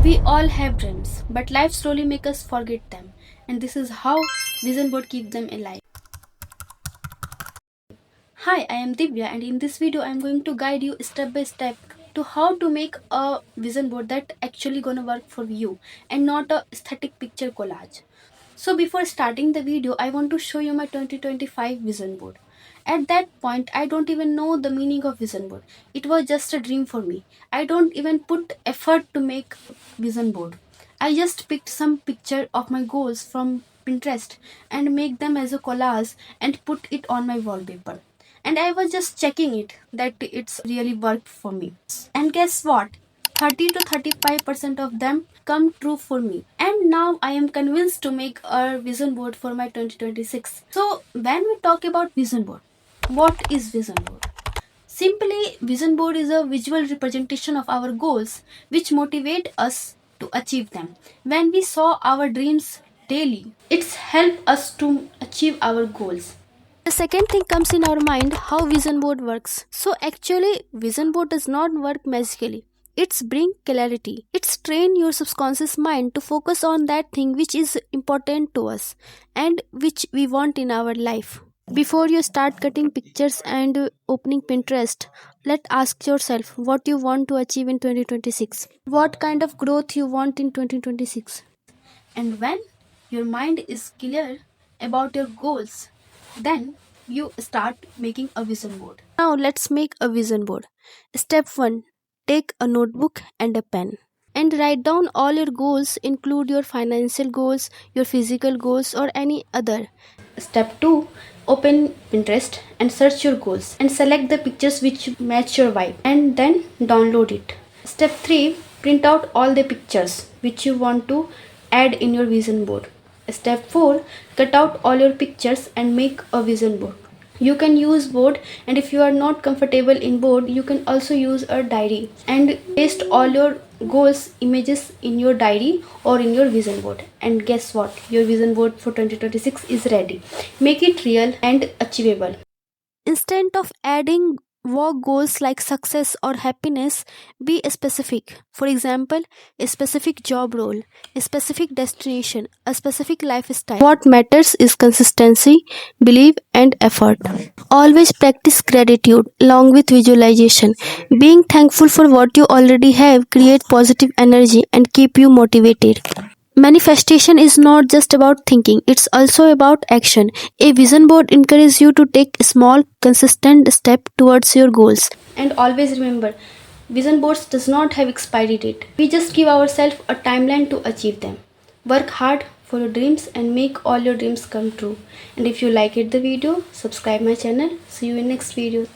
We all have dreams, but life slowly makes us forget them. And this is how Vision Board keep them alive. Hi, I am Divya, and in this video I am going to guide you step by step to how to make a vision board that actually gonna work for you and not a static picture collage. So before starting the video, I want to show you my 2025 vision board. At that point, I don't even know the meaning of vision board. It was just a dream for me. I don't even put effort to make vision board. I just picked some picture of my goals from Pinterest and make them as a collage and put it on my wallpaper. And I was just checking it that it's really worked for me. And guess what? 30 to 35% of them come true for me. And now I am convinced to make a vision board for my 2026. So when we talk about vision board, what is vision board? Simply, vision board is a visual representation of our goals which motivate us to achieve them. When we saw our dreams daily, it's help us to achieve our goals. The second thing comes in our mind how vision board works. So actually vision board does not work magically. It's bring clarity. It's train your subconscious mind to focus on that thing which is important to us and which we want in our life. Before you start cutting pictures and opening Pinterest, let ask yourself what you want to achieve in 2026. What kind of growth you want in 2026. And when your mind is clear about your goals, then you start making a vision board. Now let's make a vision board. Step 1. Take a notebook and a pen and write down all your goals, include your financial goals, your physical goals or any other. Step 2. Open Pinterest and search your goals and select the pictures which match your vibe and then download it. Step 3. Print out all the pictures which you want to add in your vision board. Step 4. Cut out all your pictures and make a vision board. You can use board, and if you are not comfortable in board, you can also use a diary and paste all your goals images in your diary or in your vision board. And guess what? Your vision board for 2026 is ready. Make it real and achievable. Instead of adding vague goals like success or happiness, be specific. For example, a specific job role, a specific destination, a specific lifestyle. What matters is consistency, belief, and effort. Always practice gratitude along with visualization. Being thankful for what you already have create positive energy and keep you motivated. Manifestation is not just about thinking, it's also about action. A vision board encourages you to take a small, consistent step towards your goals. And always remember, vision boards does not have expiry date. We just give ourselves a timeline to achieve them. Work hard for your dreams and make all your dreams come true. And if you liked the video, subscribe my channel. See you in next video.